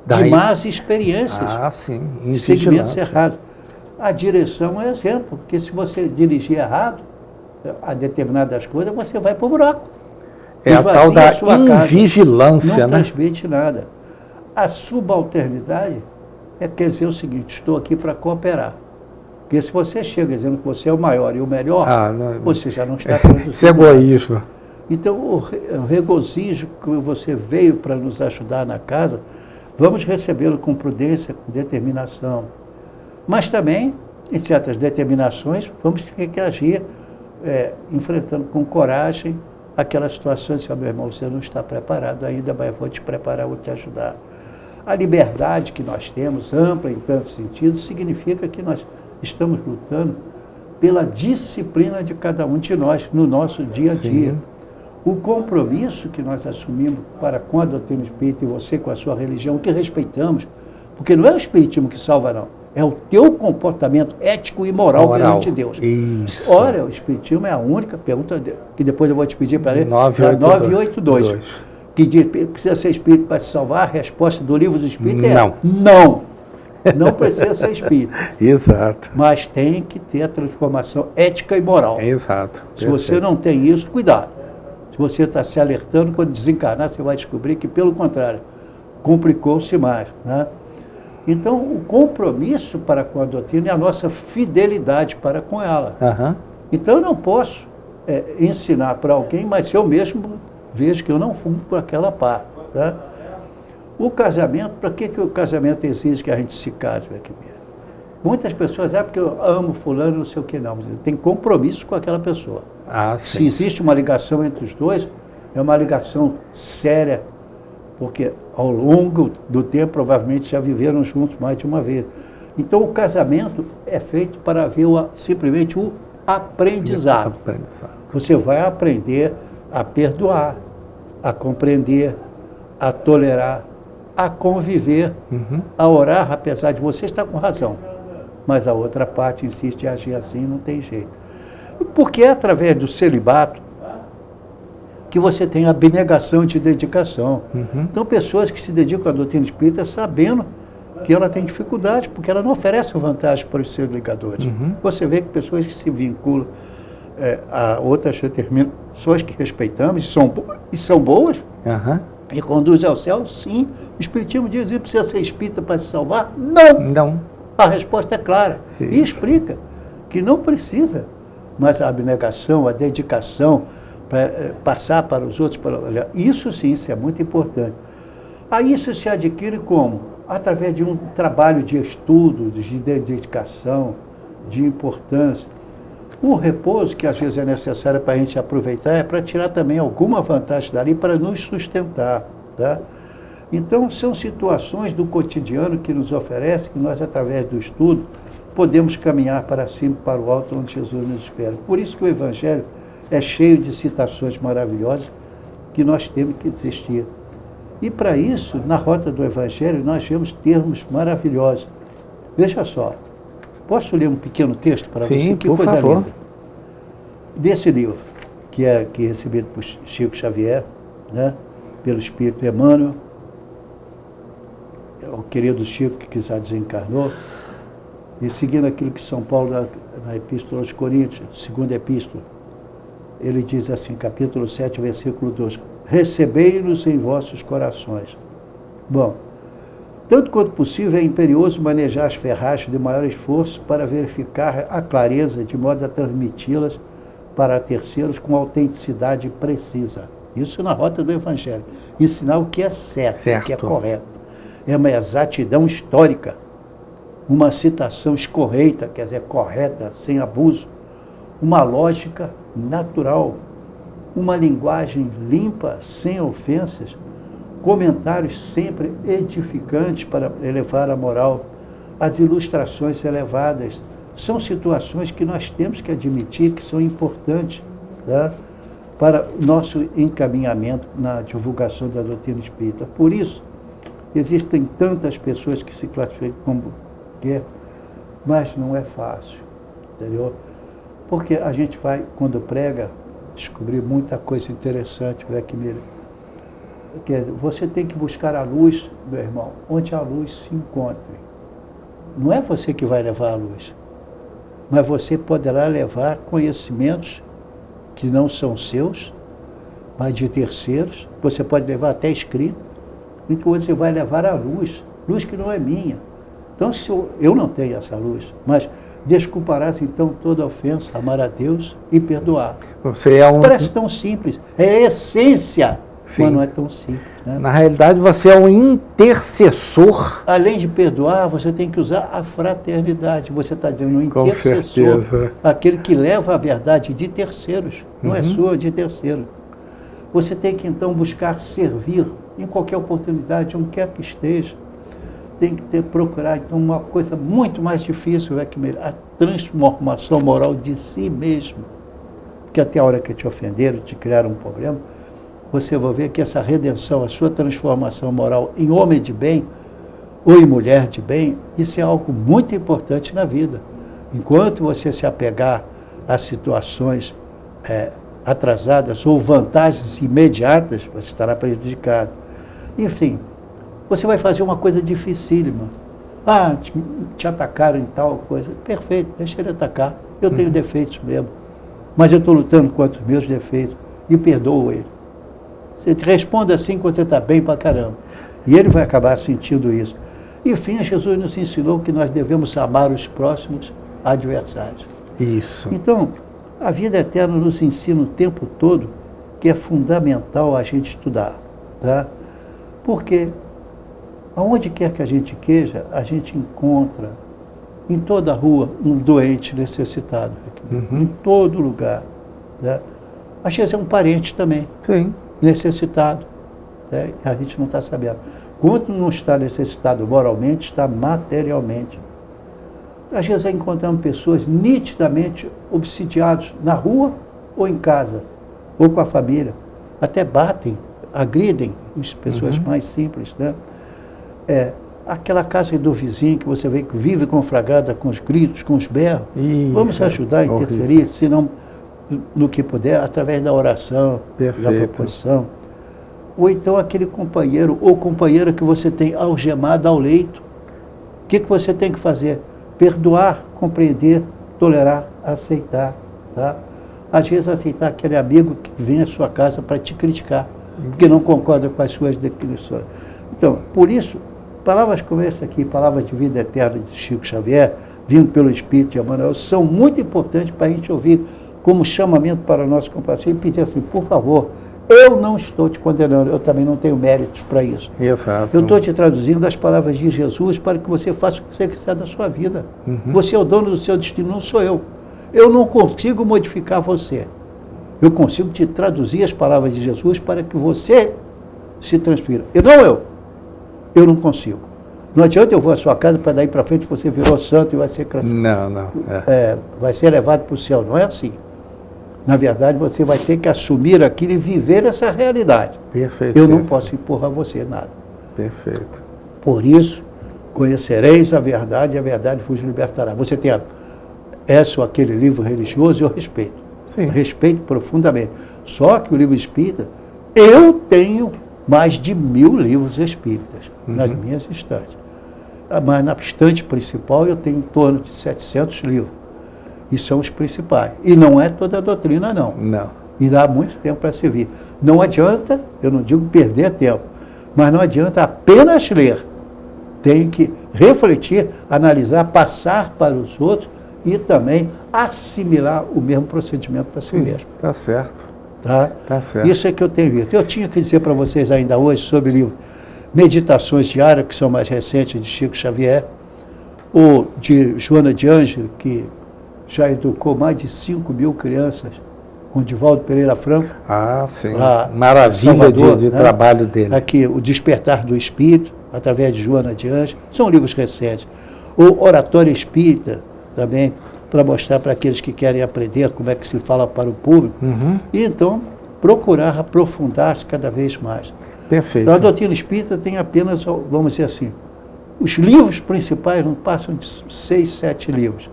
De más experiências. Sim. De segmentos errados. A direção é exemplo, porque se você dirigir errado a determinadas coisas, você vai para o buraco. É a tal da invigilância, não transmite nada. A subalternidade quer dizer o seguinte: estou aqui para cooperar. Porque se você chega dizendo que você é o maior e o melhor, você já não está produzindo. Isso é egoísmo. Então, o regozijo que você veio para nos ajudar na casa, vamos recebê-lo com prudência, com determinação. Mas também, em certas determinações, vamos ter que agir enfrentando com coragem aquelas situações que, meu irmão, você não está preparado ainda, mas vou te preparar, vou te ajudar. A liberdade que nós temos, ampla em tantos sentidos, significa que nós estamos lutando pela disciplina de cada um de nós no nosso dia a dia. Sim. O compromisso que nós assumimos para com a doutrina espírita e você com a sua religião, que respeitamos, porque não é o espiritismo que salva, não. É o teu comportamento ético e moral perante Deus. Isso. Olha, o espiritismo é a única pergunta que depois eu vou te pedir para ler. 982. Que diz, precisa ser espírito para se salvar? A resposta do livro do espírito é não. Não precisa ser espírito. Exato. Mas tem que ter a transformação ética e moral. Exato. Se você não tem isso, cuidado. Se você está se alertando, quando desencarnar, você vai descobrir que, pelo contrário, complicou-se mais, né? Então, o compromisso para com a doutrina é a nossa fidelidade para com ela. Uhum. Então, eu não posso ensinar para alguém, mas eu mesmo vejo que eu não fumo por aquela parte. Tá? O casamento, para que o casamento exige que a gente se case, Bequimir? Muitas pessoas, porque eu amo fulano, não sei o que não, mas tem compromisso com aquela pessoa. Se existe uma ligação entre os dois, é uma ligação séria, porque ao longo do tempo, provavelmente, já viveram juntos mais de uma vez. Então, o casamento é feito para haver simplesmente o aprendizado. Você vai aprender a perdoar, a compreender, a tolerar, a conviver, a orar, apesar de você estar com razão. Mas a outra parte insiste em agir assim, não tem jeito. Porque é através do celibato que você tem a abnegação de dedicação. Então, pessoas que se dedicam à doutrina espírita sabendo que ela tem dificuldade, porque ela não oferece vantagem para os seus ligadores. Você vê que pessoas que se vinculam a outras determinações que respeitamos e são boas, e conduzem ao céu, sim. O Espiritismo diz que precisa ser espírita para se salvar? Não. A resposta é clara. E explica que não precisa, mas a abnegação, a dedicação, para passar para os outros, isso sim, isso é muito importante. Aí isso se adquire como? Através de um trabalho de estudo, de dedicação, de importância. O repouso, que às vezes é necessário para a gente aproveitar, é para tirar também alguma vantagem dali para nos sustentar. Tá? Então, são situações do cotidiano que nos oferece, que nós, através do estudo, podemos caminhar para cima, para o alto, onde Jesus nos espera. Por isso que o Evangelho é cheio de citações maravilhosas que nós temos que existir. E para isso, na rota do Evangelho, nós vemos termos maravilhosos. Veja só, posso ler um pequeno texto para você? Sim, que por coisa favor. Linda. Desse livro, que é recebido por Chico Xavier, né, pelo Espírito Emmanuel, o querido Chico, que já desencarnou, e seguindo aquilo que São Paulo, na Epístola aos Coríntios, segunda epístola, ele diz assim, capítulo 7, versículo 2, recebei-nos em vossos corações. Bom, tanto quanto possível é imperioso manejar as ferragens de maior esforço para verificar a clareza, de modo a transmiti-las para terceiros com autenticidade precisa. Isso na rota do Evangelho. Ensinar o que é certo. O que é correto. É uma exatidão histórica, uma citação escorreita, quer dizer, correta, sem abuso, uma lógica natural, uma linguagem limpa, sem ofensas, comentários sempre edificantes para elevar a moral, as ilustrações elevadas. São situações que nós temos que admitir que são importantes, tá, para o nosso encaminhamento na divulgação da doutrina espírita. Por isso, existem tantas pessoas que se classificam como quer, mas não é fácil, entendeu? Porque a gente vai, quando prega, descobrir muita coisa interessante, Bequimir. Você tem que buscar a luz, meu irmão, onde a luz se encontre. Não é você que vai levar a luz, mas você poderá levar conhecimentos que não são seus, mas de terceiros. Você pode levar até escrito. Então você vai levar a luz que não é minha. Então, se eu não tenho essa luz, mas Desculparás então toda ofensa, amar a Deus e perdoar. Você é Parece tão simples, é a essência, Sim. mas não é tão simples. Né? Na realidade, você é um intercessor. Além de perdoar, você tem que usar a fraternidade. Você está dizendo um Com intercessor, certeza. aquele que leva a verdade de terceiros, não é Uhum. sua, de terceiro. Você tem que então buscar servir em qualquer oportunidade, onde quer que esteja. Tem que procurar então uma coisa muito mais difícil, a transformação moral de si mesmo. Porque até a hora que te ofenderam, te criaram um problema, você vai ver que essa redenção, a sua transformação moral em homem de bem ou em mulher de bem, isso é algo muito importante na vida. Enquanto você se apegar a situações atrasadas ou vantagens imediatas, você estará prejudicado. Enfim, você vai fazer uma coisa dificílima. Ah, te atacaram em tal coisa. Perfeito, deixa ele atacar. Eu tenho defeitos mesmo. Mas eu estou lutando contra os meus defeitos e perdoo ele. Você responde assim quando você está bem pra caramba. E ele vai acabar sentindo isso. Enfim, Jesus nos ensinou que nós devemos amar os próximos adversários. Isso. Então, a vida eterna nos ensina o tempo todo que é fundamental a gente estudar. Tá? Porque aonde quer que a gente queja, a gente encontra em toda a rua um doente necessitado. Em todo lugar. Né? Às vezes é um parente também. Sim. Necessitado. Né? A gente não está sabendo. Quando não está necessitado moralmente, está materialmente. Às vezes encontramos pessoas nitidamente obsidiadas na rua ou em casa, ou com a família. Até batem, agridem as pessoas mais simples. Né? Aquela casa do vizinho que você vê que vive conflagrada com os gritos, com os berros. Vamos ajudar, interferir, se não no que puder, através da oração, da proposição. Ou então aquele companheiro ou companheira que você tem algemado ao leito. O que você tem que fazer? Perdoar, compreender, tolerar, aceitar. Tá? Às vezes aceitar aquele amigo que vem à sua casa para te criticar, porque não concorda com as suas definições. Então, por isso, palavras como essa aqui, palavras de vida eterna de Chico Xavier, vindo pelo Espírito de Emmanuel, são muito importantes para a gente ouvir como chamamento para o nosso compartilho e pedir assim, por favor, eu não estou te condenando, eu também não tenho méritos para isso. Exato. Eu estou te traduzindo as palavras de Jesus para que você faça o que você quiser da sua vida. Você é o dono do seu destino, não sou eu. Eu não consigo modificar você. Eu consigo te traduzir as palavras de Jesus para que você se transfira. E não eu. Eu não consigo. Não adianta eu vou à sua casa para daí para frente você virou santo e vai ser Não. vai ser levado para o céu. Não é assim. Na verdade, você vai ter que assumir aquilo e viver essa realidade. Perfeito. Eu não posso empurrar você nada. Perfeito. Por isso, conhecereis a verdade e a verdade vos libertará. Você tem esse ou aquele livro religioso, eu respeito. Sim. Respeito profundamente. Só que o livro espírita, eu tenho mais de 1000 livros espíritas nas minhas estantes. Mas na estante principal eu tenho em torno de 700 livros. E são os principais. E não é toda a doutrina, não. Não. E dá muito tempo para servir. Não adianta, eu não digo perder tempo, mas não adianta apenas ler. Tem que refletir, analisar, passar para os outros e também assimilar o mesmo procedimento para si mesmo. Tá certo. Tá? Tá certo. Isso é que eu tenho visto. Eu tinha que dizer para vocês ainda hoje sobre o livro Meditações Diárias, que são mais recentes, de Chico Xavier, ou de Joana de Ângelo, que já educou mais de 5.000 crianças, com Divaldo Pereira Franco. Ah, sim. Lá Maravilha Salvador, de né? trabalho dele. Aqui, O Despertar do Espírito, através de Joana de Ângelo. São livros recentes. O Oratória Espírita, também, para mostrar para aqueles que querem aprender como é que se fala para o público. E então, procurar aprofundar-se cada vez mais. Perfeito. A doutrina espírita tem apenas, vamos dizer assim, os livros principais não passam de 6, 7 livros.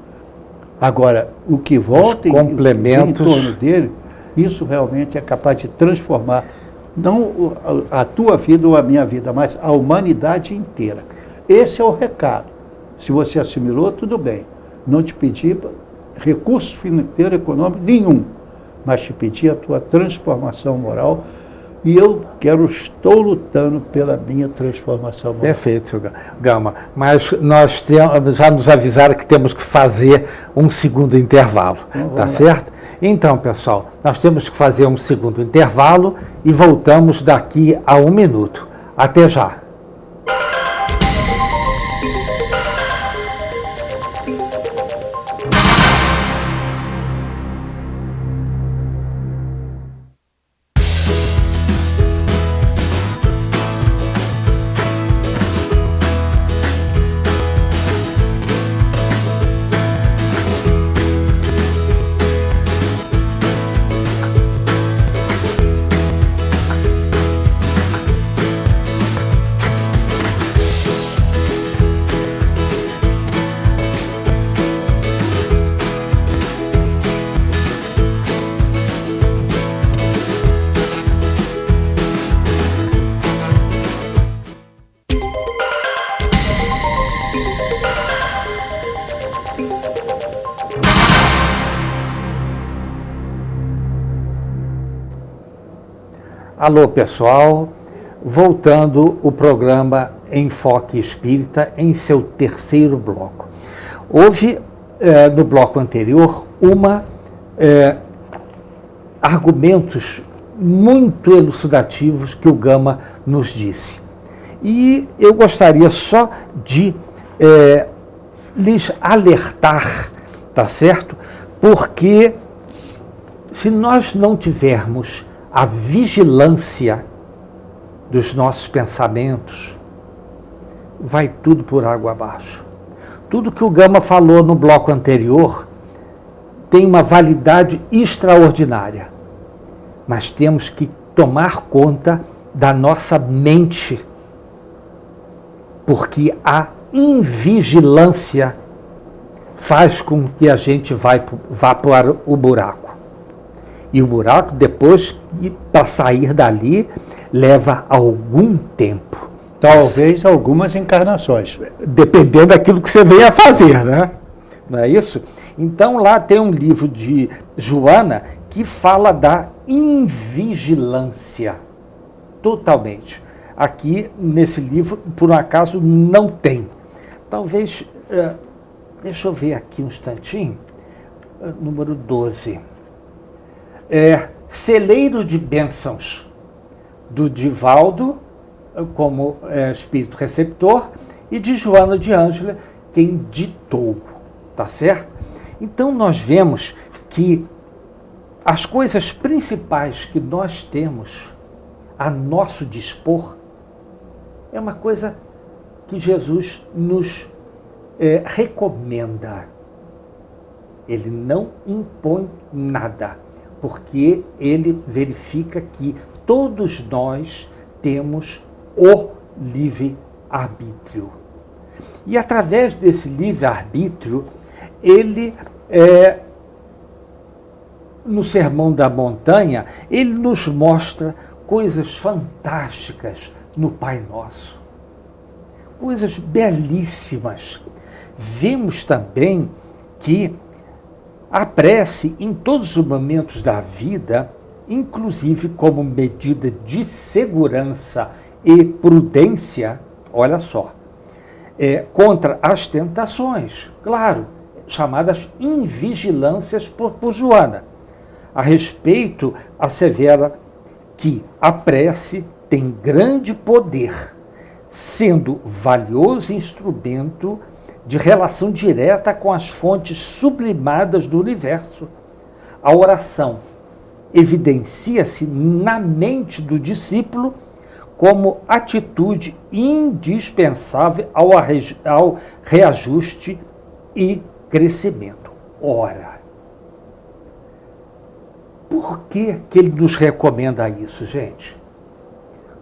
Agora, o que volta Os complementos em torno dele, isso realmente é capaz de transformar, não a tua vida ou a minha vida, mas a humanidade inteira. Esse é o recado. Se você assimilou, tudo bem. Não te pedi recurso financeiro, econômico nenhum, mas te pedi a tua transformação moral E eu estou lutando pela minha transformação moral. Perfeito, seu Gama. Mas nós já nos avisaram que temos que fazer um segundo intervalo, Então, tá vamos certo? Então, pessoal, nós temos que fazer um segundo intervalo e voltamos daqui a 1 minuto. Até já. Alô, pessoal, voltando o programa Enfoque Espírita em seu terceiro bloco. Houve, no bloco anterior, argumentos muito elucidativos que o Gama nos disse. E eu gostaria só de lhes alertar, tá certo? Porque se nós não tivermos a vigilância dos nossos pensamentos, vai tudo por água abaixo. Tudo que o Gama falou no bloco anterior tem uma validade extraordinária, mas temos que tomar conta da nossa mente, porque a invigilância faz com que a gente vá para o buraco. E o buraco, depois, para sair dali, leva algum tempo. Talvez algumas encarnações. Dependendo daquilo que você venha a fazer, né? Não é isso? Então, lá tem um livro de Joana que fala da invigilância. Totalmente. Aqui, nesse livro, por um acaso, não tem. Talvez, deixa eu ver aqui um instantinho, número 12. Celeiro de Bênçãos, do Divaldo, como espírito receptor, e de Joana de Ângela, quem ditou, tá certo? Então nós vemos que as coisas principais que nós temos a nosso dispor é uma coisa que Jesus nos recomenda. Ele não impõe nada, porque ele verifica que todos nós temos o livre-arbítrio. E através desse livre-arbítrio, ele, no Sermão da Montanha, ele nos mostra coisas fantásticas no Pai Nosso. Coisas belíssimas. Vemos também que a prece, em todos os momentos da vida, inclusive como medida de segurança e prudência, olha só, contra as tentações, claro, chamadas invigilâncias por Joana. A respeito, assevera que a prece tem grande poder, sendo valioso instrumento de relação direta com as fontes sublimadas do universo. A oração evidencia-se na mente do discípulo como atitude indispensável ao reajuste e crescimento. Ora, por que ele nos recomenda isso, gente?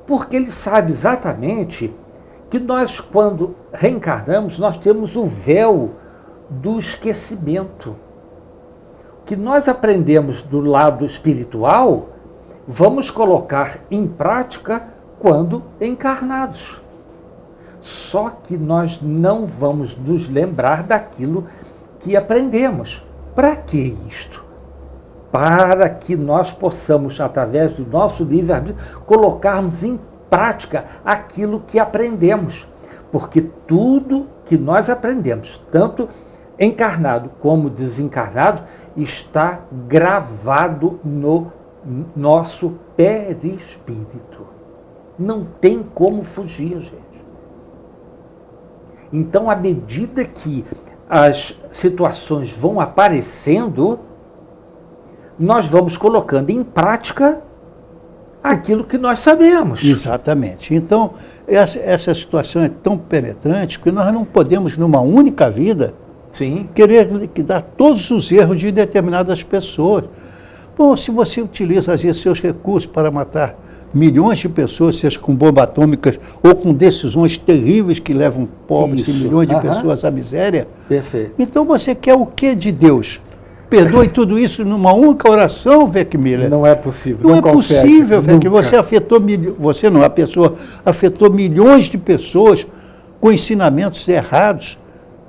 Porque ele sabe exatamente que nós, quando reencarnamos, nós temos o véu do esquecimento. O que nós aprendemos do lado espiritual, vamos colocar em prática quando encarnados. Só que nós não vamos nos lembrar daquilo que aprendemos. Para que isto? para que nós possamos, através do nosso livre-arbítrio, colocarmos em prática aquilo que aprendemos. Porque tudo que nós aprendemos, tanto encarnado como desencarnado, está gravado no nosso perispírito. Não tem como fugir, gente. Então, à medida que as situações vão aparecendo, nós vamos colocando em prática aquilo que nós sabemos. Exatamente. Então, essa situação é tão penetrante que nós não podemos, numa única vida, Sim. querer liquidar todos os erros de determinadas pessoas. Bom, se você utiliza, às vezes, seus recursos para matar milhões de pessoas, seja com bombas atômicas ou com decisões terríveis que levam pobres e milhões de pessoas à miséria, Perfeito. então você quer o que de Deus? Perdoe tudo isso numa única oração, Weckmiller? Não é possível. Não é consegue, possível, nunca. Weckmiller. Você afetou, você não, a pessoa afetou milhões de pessoas com ensinamentos errados,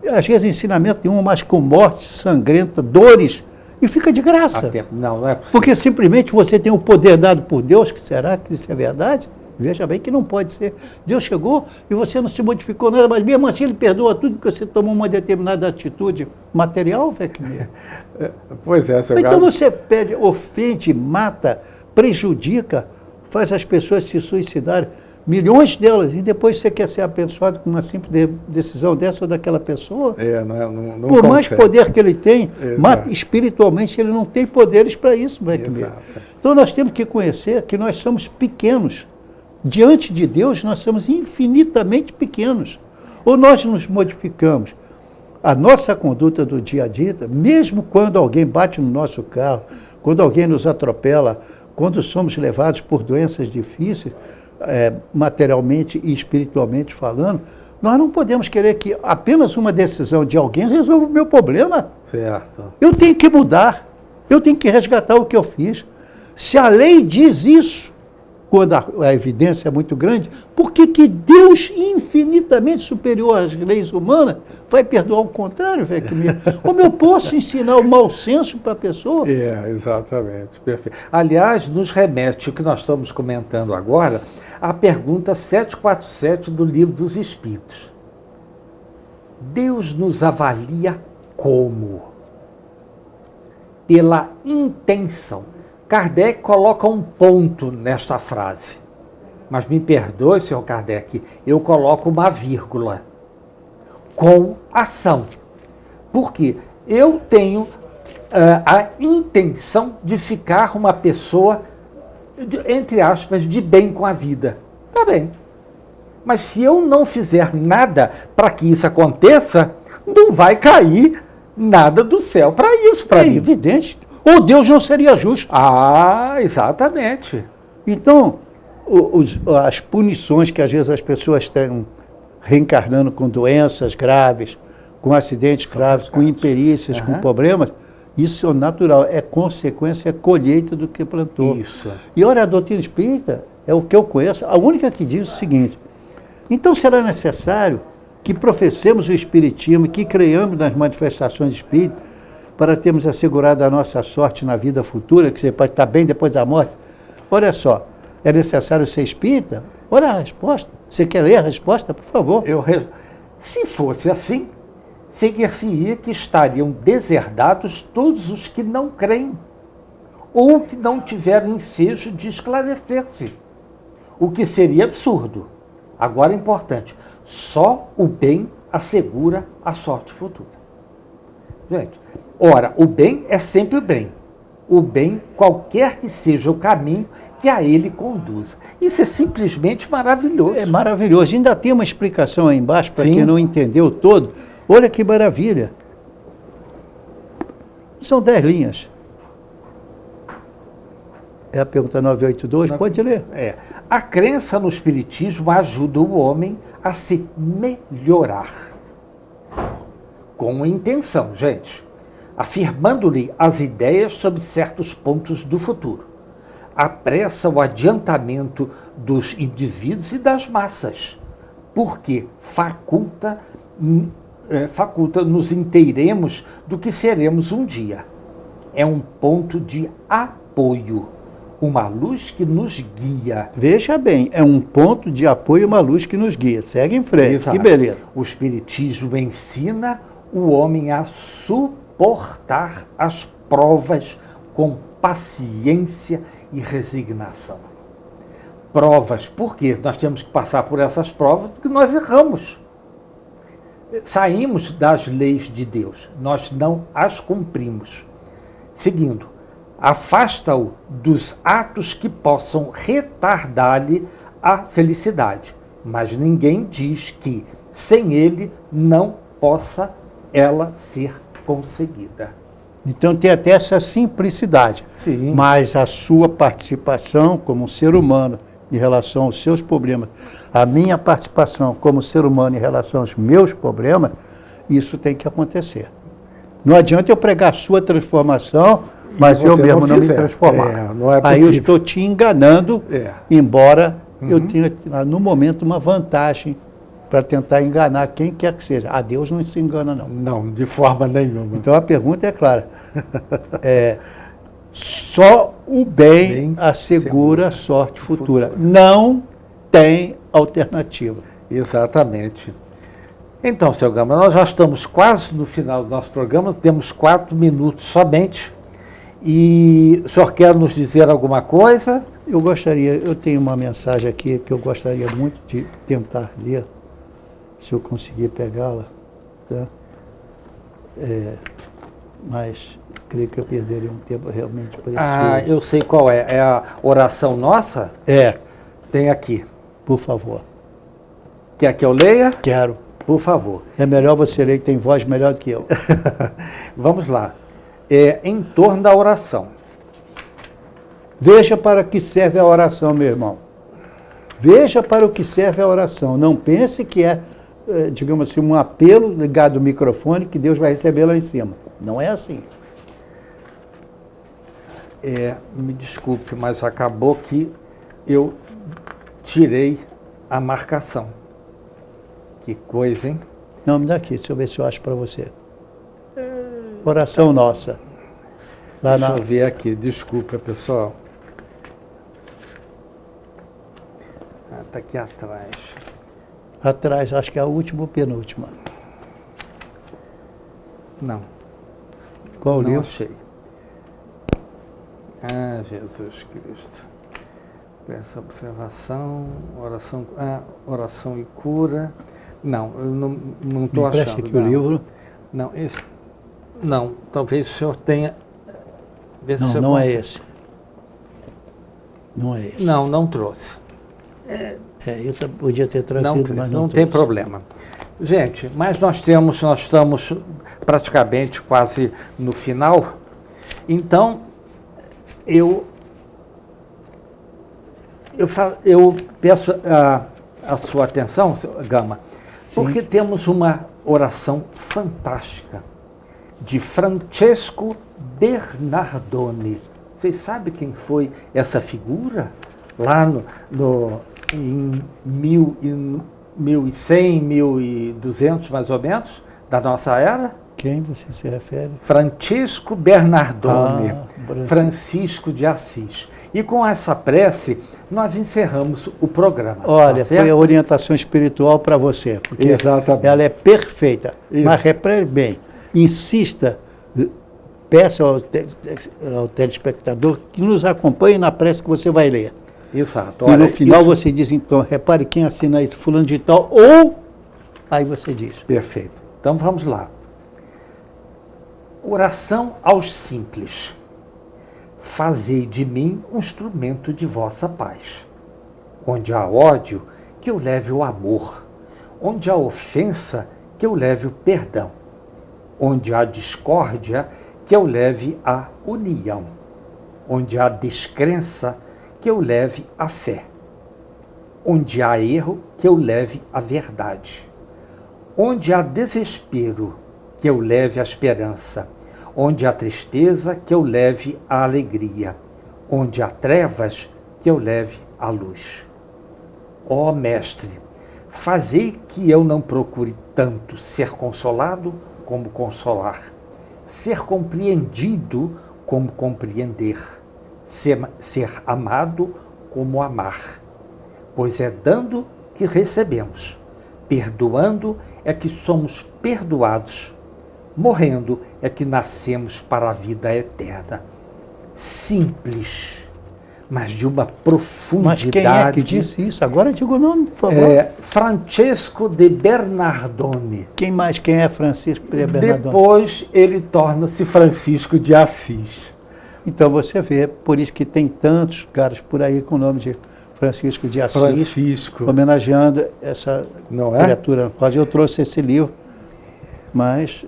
às vezes ensinamento nenhum, mas com morte sangrenta, dores, e fica de graça. Não é possível. Porque simplesmente você tem o poder dado por Deus, que será que isso é verdade? Veja bem que não pode ser. Deus chegou e você não se modificou nada, mas mesmo assim ele perdoa tudo porque você tomou uma determinada atitude material, Weckmiller. Pois é, seu Então Galo. você pede, ofende, mata, prejudica, faz as pessoas se suicidarem, milhões delas, e depois você quer ser abençoado com uma simples decisão dessa ou daquela pessoa? Não Por mais consegue. poder que ele tem, Exato. espiritualmente ele não tem poderes para isso, Weckmiller. Exato. Então nós temos que conhecer que nós somos pequenos. Diante de Deus nós somos infinitamente pequenos. Ou nós nos modificamos. A nossa conduta do dia a dia, mesmo quando alguém bate no nosso carro, quando alguém nos atropela, quando somos levados por doenças difíceis, materialmente e espiritualmente falando, nós não podemos querer que apenas uma decisão de alguém resolva o meu problema. Certo. Eu tenho que mudar, eu tenho que resgatar o que eu fiz. Se a lei diz isso, quando a evidência é muito grande, por que Deus, infinitamente superior às leis humanas, vai perdoar o contrário, Weckmiller? Como eu posso ensinar o mau senso para a pessoa? Exatamente, perfeito. Aliás, nos remete o que nós estamos comentando agora à pergunta 747 do Livro dos Espíritos. Deus nos avalia como? Pela intenção. Kardec coloca um ponto nesta frase. Mas me perdoe, senhor Kardec, eu coloco uma vírgula. Com ação. Por quê? Eu tenho a intenção de ficar uma pessoa, entre aspas, de bem com a vida. Tá bem. Mas se eu não fizer nada para que isso aconteça, não vai cair nada do céu para isso, para mim. É evidente. Ou Deus não seria justo. Ah, exatamente. Então, as punições que às vezes as pessoas estão reencarnando com doenças graves, com acidentes graves, com imperícias, com problemas, isso é natural, é consequência, é colheita do que plantou. Isso. E olha, a doutrina espírita é o que eu conheço, a única que diz o seguinte: então será necessário que professemos o espiritismo, que creiamos nas manifestações espíritas, para termos assegurado a nossa sorte na vida futura, que você pode estar bem depois da morte. Olha só, é necessário ser espírita? Olha a resposta. Você quer ler a resposta, por favor? Se fosse assim, seguir-se-ia que estariam deserdados todos os que não creem, ou que não tiveram ensejo de esclarecer-se, o que seria absurdo. Agora, importante, só o bem assegura a sorte futura. Gente, ora, o bem é sempre o bem. O bem, qualquer que seja o caminho que a ele conduza. Isso é simplesmente maravilhoso. É maravilhoso. Ainda tem uma explicação aí embaixo, para quem não entendeu todo. Olha que maravilha. São 10 linhas. É a pergunta 982, pode ler. A crença no espiritismo ajuda o homem a se melhorar. Com intenção, gente. Afirmando-lhe as ideias sobre certos pontos do futuro. Apressa o adiantamento dos indivíduos e das massas, porque faculta nos inteiremos do que seremos um dia. é um ponto de apoio, uma luz que nos guia. Veja bem, é um ponto de apoio, uma luz que nos guia. Segue em frente, Exato. que beleza. O Espiritismo ensina o homem a suportar as provas com paciência e resignação. Provas, porque nós temos que passar por essas provas, porque nós erramos. Saímos das leis de Deus, nós não as cumprimos. Seguindo, afasta-o dos atos que possam retardar-lhe a felicidade, mas ninguém diz que sem ele não possa ela ser conseguida. Então tem até essa simplicidade. Sim. Mas a sua participação como um ser humano em relação aos seus problemas, a minha participação como ser humano em relação aos meus problemas, isso tem que acontecer. Não adianta eu pregar a sua transformação, mas eu mesmo não me transformar. Não é Aí eu estou te enganando, embora eu Uhum. tenha, no momento, uma vantagem para tentar enganar quem quer que seja. A Deus não se engana, não. Não, de forma nenhuma. Então a pergunta é clara. Só o bem assegura a sorte futura. Não tem alternativa. Exatamente. Então, seu Gama, nós já estamos quase no final do nosso programa, temos 4 minutos somente. E o senhor quer nos dizer alguma coisa? Eu tenho uma mensagem aqui que eu gostaria muito de tentar ler, se eu conseguir pegá-la, tá? Mas creio que eu perderia um tempo realmente precioso. Ah, eu sei qual é. É a oração nossa? Tem aqui. Por favor. Quer que eu leia? Quero. Por favor. É melhor você ler, que tem voz melhor do que eu. Vamos lá. Em torno da oração. Veja para que serve a oração, meu irmão. Veja para o que serve a oração. Não pense que digamos assim, um apelo ligado ao microfone que Deus vai receber lá em cima. Não é assim. Me desculpe, mas acabou que eu tirei a marcação. Que coisa, hein? Não, me dá aqui, deixa eu ver se eu acho para você. Oração nossa. Deixa eu ver aqui, desculpa, pessoal. Está aqui atrás. Atrás, acho que é a última ou penúltima. Não. Qual o não livro? Achei. Ah, Jesus Cristo. Essa observação, oração e cura. Não, eu não estou achando. Preste aqui o livro. Não, não, talvez o senhor tenha. Não é esse. Não é esse. Não trouxe. Eu podia ter trazido, mas não tem problema. Gente, mas nós estamos praticamente quase no final. Então, eu peço a sua atenção, Gama, porque temos uma oração fantástica de Francesco Bernardoni. Vocês sabem quem foi essa figura? Lá em 1100, 1200 mais ou menos, da nossa era? Quem você se refere? Francisco Bernardoni, Francisco de Assis. E com essa prece, nós encerramos o programa. Olha, foi a orientação espiritual para você, porque ela é perfeita. Isso. Mas repare bem, insista, peça ao telespectador que nos acompanhe na prece que você vai ler. Exato. Olha, e no final você diz, então, repare quem assina isso, fulano de tal, ou... Aí você diz. Perfeito. Então vamos lá. Oração aos simples. Fazei de mim um instrumento de vossa paz. Onde há ódio, que eu leve o amor. Onde há ofensa, que eu leve o perdão. Onde há discórdia, que eu leve a união. Onde há descrença, que eu leve a fé. Onde há erro, que eu leve a verdade. Onde há desespero, que eu leve a esperança. Onde há tristeza, que eu leve a alegria. Onde há trevas, que eu leve a luz. Ó Mestre, fazei que eu não procure tanto ser consolado como consolar, ser compreendido como compreender, ser amado como amar, pois é dando que recebemos, perdoando é que somos perdoados, morrendo é que nascemos para a vida eterna. Simples, mas de uma profundidade. Mas quem é que disse isso? Agora diga o nome, por favor. Francesco de Bernardone. Quem é Francisco de Bernardone? Depois ele torna-se Francisco de Assis. Então você vê, por isso que tem tantos caras por aí com o nome de Francisco de Assis, Francisco. Homenageando essa Não é? criatura. Eu trouxe esse livro, mas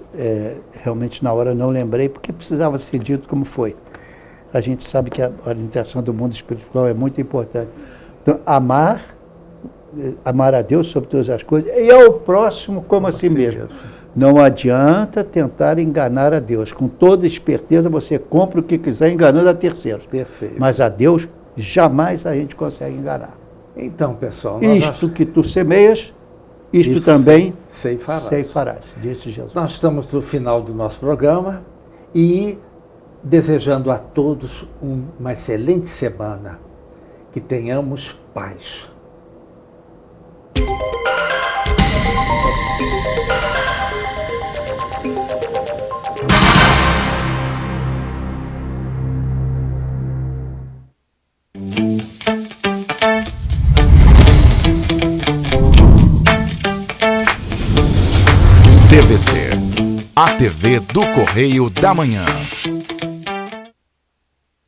realmente na hora não lembrei, porque precisava ser dito como foi. A gente sabe que a orientação do mundo espiritual é muito importante. Então, amar a Deus sobre todas as coisas e ao próximo como a si mesmo. Não adianta tentar enganar a Deus. Com toda esperteza você compra o que quiser enganando a terceiros. Perfeito. Mas a Deus jamais a gente consegue enganar. Então, pessoal, Isto que tu semeias, isto também ceifarás, disse Jesus. Nós estamos no final do nosso programa e desejando a todos uma excelente semana. Que tenhamos paz. DVC, a TV do Correio da Manhã.